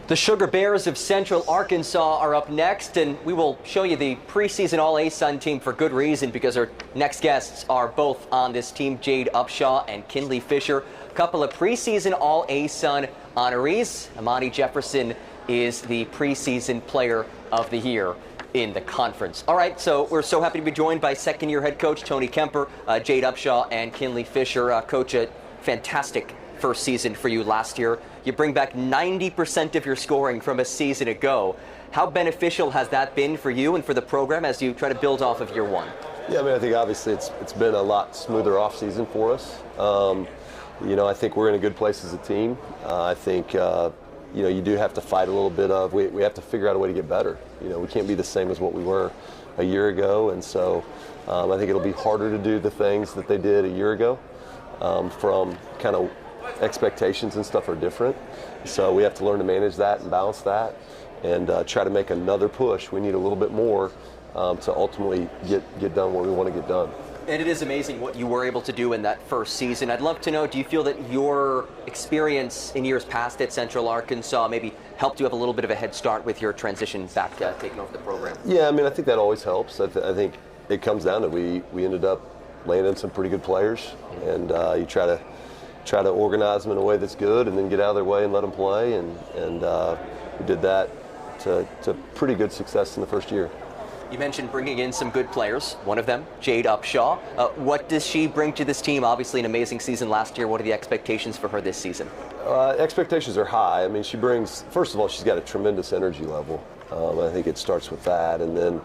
The Sugar Bears of Central Arkansas are up next, and we will show you the preseason All-ASUN team for good reason, because our next guests are both on this team, Jade Upshaw and Kinley Fisher, a couple of preseason All-ASUN honorees. Amani Jefferson is the preseason player of the year in the conference. All right, so we're so happy to be joined by second-year head coach Tony Kemper, Jade Upshaw, and Kinley Fisher. Coach, a fantastic first season for you last year. You bring back 90% of your scoring from a season ago. How beneficial has that been for you and for the program as you try to build off of year one? Yeah, I mean, I think obviously it's been a lot smoother off season for us. I think we're in a good place as a team. I think you do have to fight a little bit of, we have to figure out a way to get better. We can't be the same as what we were a year ago, and so I think it'll be harder to do the things that they did a year ago. From kind of expectations and stuff are different, so we have to learn to manage that and balance that and try to make another push. We need a little bit more to ultimately get done what we want to get done. And it is amazing what you were able to do in that first season. I'd love to know, do you feel that your experience in years past at Central Arkansas maybe helped you have a little bit of a head start with your transition back taking over the program? Yeah, I mean, I think that always helps. I think it comes down to we ended up landing some pretty good players, and you try to organize them in a way that's good and then get out of their way and let them play, and we did that to pretty good success in the first year. You mentioned bringing in some good players, one of them, Jade Upshaw. What does she bring to this team? Obviously an amazing season last year. What are the expectations for her this season? Expectations are high. I mean, she brings, first of all, she's got a tremendous energy level. I think it starts with that, and then,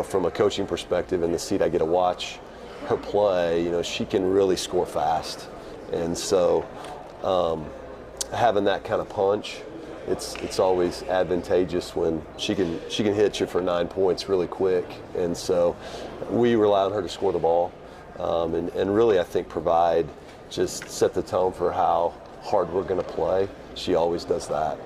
from a coaching perspective, in the seat I get to watch her play, she can really score fast. And so having that kind of punch, it's always advantageous when she can hit you for 9 points really quick. And so we rely on her to score the ball and really, I think, just set the tone for how hard we're going to play. She always does that.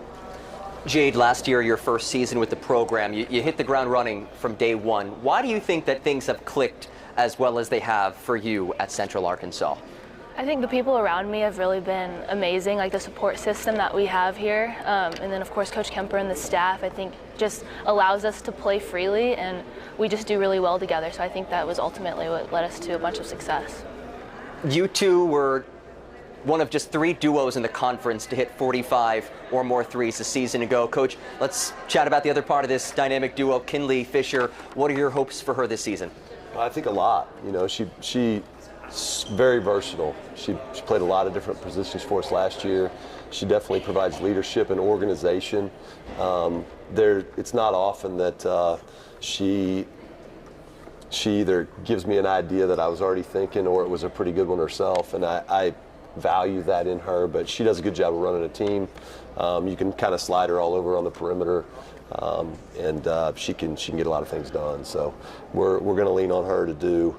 Jade, last year, your first season with the program, you hit the ground running from day one. Why do you think that things have clicked as well as they have for you at Central Arkansas? I think the people around me have really been amazing, like the support system that we have here. And then, of course, Coach Kemper and the staff, I think, just allows us to play freely, and we just do really well together. So I think that was ultimately what led us to a bunch of success. You two were one of just 3 duos in the conference to hit 45 or more threes a season ago. Coach, let's chat about the other part of this dynamic duo, Kinley Fisher. What are your hopes for her this season? I think a lot. She's very versatile. She played a lot of different positions for us last year. She definitely provides leadership and organization. It's not often that she either gives me an idea that I was already thinking, or it was a pretty good one herself, and I value that in her. But she does a good job of running a team. You can kind of slide her all over on the perimeter, and she can get a lot of things done. So we're going to lean on her to do,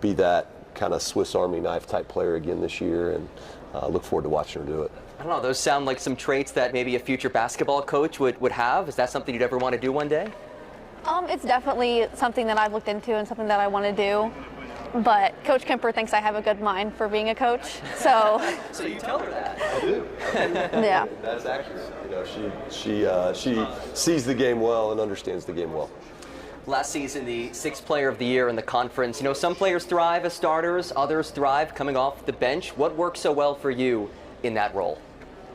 be that kind of Swiss Army knife type player again this year, and look forward to watching her do it. I don't know, those sound like some traits that maybe a future basketball coach would have. Is that something you'd ever want to do one day? It's definitely something that I've looked into and something that I want to do. But Coach Kemper thinks I have a good mind for being a coach, so. So you tell her that. I do. Yeah. That's accurate. She sees the game well and understands the game well. Last season, the 6th player of the year in the conference. Some players thrive as starters, others thrive coming off the bench. What worked so well for you in that role?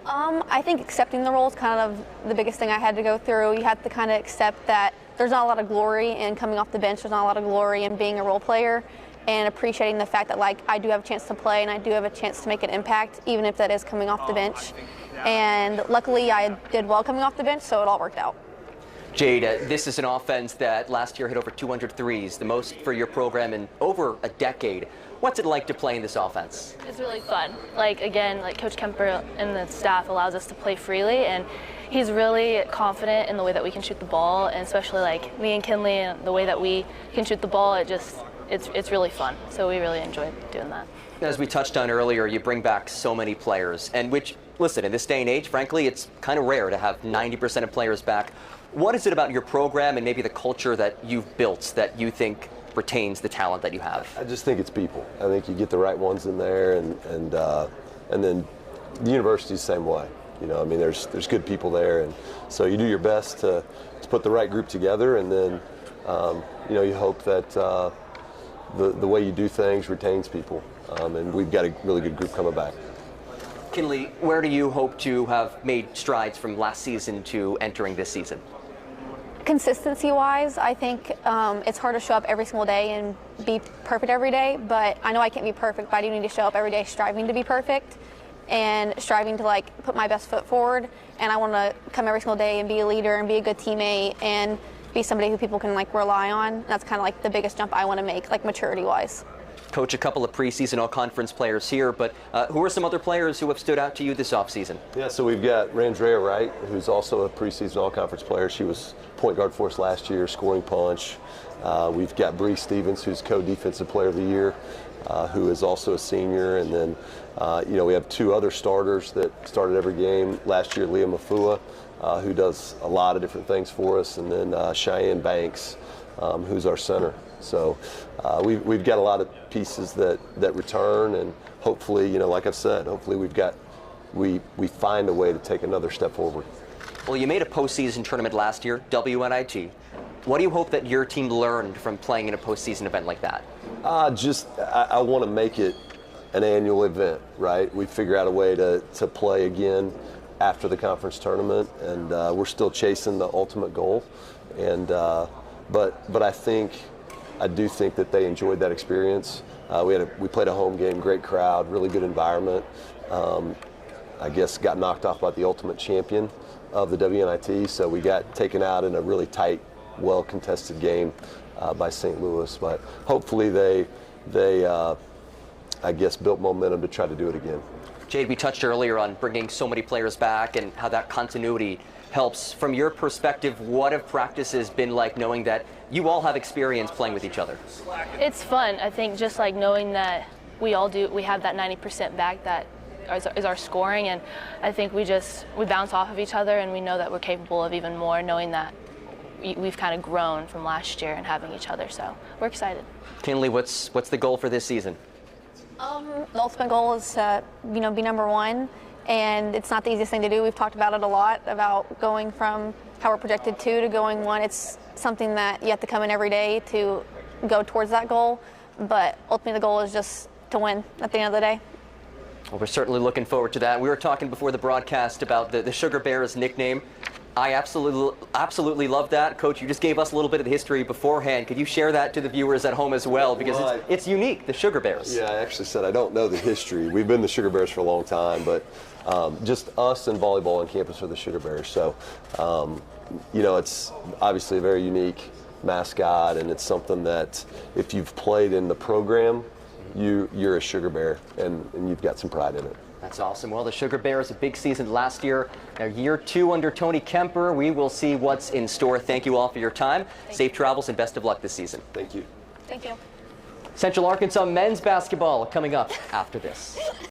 I think accepting the role is kind of the biggest thing I had to go through. You have to kind of accept that there's not a lot of glory in coming off the bench. There's not a lot of glory in being a role player, and appreciating the fact that, I do have a chance to play and I do have a chance to make an impact, even if that is coming off the bench. And luckily, I did well coming off the bench, so it all worked out. Jade, this is an offense that last year hit over 200 threes, the most for your program in over a decade. What's it like to play in this offense? It's really fun. Again, Coach Kemper and the staff allows us to play freely, and he's really confident in the way that we can shoot the ball, and especially me and Kinley and the way that we can shoot the ball. It's really fun. So we really enjoy doing that. As we touched on earlier, you bring back so many players, and which, listen, in this day and age, frankly, it's kind of rare to have 90% of players back. What is it about your program and maybe the culture that you've built that you think retains the talent that you have? I just think it's people. I think you get the right ones in there, and then the university's the same way. You know, I mean, there's good people there, and so you do your best to put the right group together, and then you know, you hope that the way you do things retains people, and we've got a really good group coming back. Kinley, where do you hope to have made strides from last season to entering this season? Consistency-wise, I think it's hard to show up every single day and be perfect every day, but I know I can't be perfect, but I do need to show up every day striving to be perfect and striving to like put my best foot forward, and I want to come every single day and be a leader and be a good teammate and be somebody who people can like rely on. And that's kind of like the biggest jump I want to make, like maturity-wise. Coach, a couple of preseason all-conference players here, but who are some other players who have stood out to you this offseason? Yeah, so we've got Randrea Wright, who's also a preseason all-conference player. She was point guard for us last year, scoring punch. We've got Bree Stevens, who's co-defensive player of the year, who is also a senior. And then, you know, we have two other starters that started every game last year, Leah Mafua, who does a lot of different things for us, and then Cheyenne Banks, who's our center. So we've got a lot of pieces that return, and hopefully, you know, like I've said, hopefully we find a way to take another step forward. Well, you made a postseason tournament last year, WNIT. What do you hope that your team learned from playing in a postseason event like that? I want to make it an annual event, right? We figure out a way to play again after the conference tournament, and we're still chasing the ultimate goal. And but I do think that they enjoyed that experience. We played a home game, great crowd, really good environment. I guess got knocked off by the ultimate champion of the WNIT, so we got taken out in a really tight, well-contested game by St. Louis. But hopefully they I guess built momentum to try to do it again. Jade, we touched earlier on bringing so many players back and how that continuity helps. From your perspective, what have practices been like, knowing that you all have experience playing with each other? It's fun. I think just like knowing that we have that 90% back that is our scoring, and I think we bounce off of each other, and we know that we're capable of even more, knowing that we've kind of grown from last year and having each other. So we're excited. Kinley, what's the goal for this season? The ultimate goal is to, you know, be number one, and it's not the easiest thing to do. We've talked about it a lot, about going from how we're projected to going one. It's something that you have to come in every day to go towards that goal, but ultimately the goal is just to win at the end of the day. Well, we're certainly looking forward to that. We were talking before the broadcast about the Sugar Bears nickname. I absolutely love that. Coach, you just gave us a little bit of the history beforehand. Could you share that to the viewers at home as well? Because it's unique, the Sugar Bears. Yeah, I actually said I don't know the history. We've been the Sugar Bears for a long time, but just us and volleyball on campus are the Sugar Bears. So, you know, it's obviously a very unique mascot, and it's something that if you've played in the program, you're a Sugar Bear, and you've got some pride in it. That's awesome. Well, the Sugar Bears, a big season last year. Now, year two under Tony Kemper. We will see what's in store. Thank you all for your time. Safe travels and best of luck this season. Thank you. Thank you. Central Arkansas men's basketball coming up after this.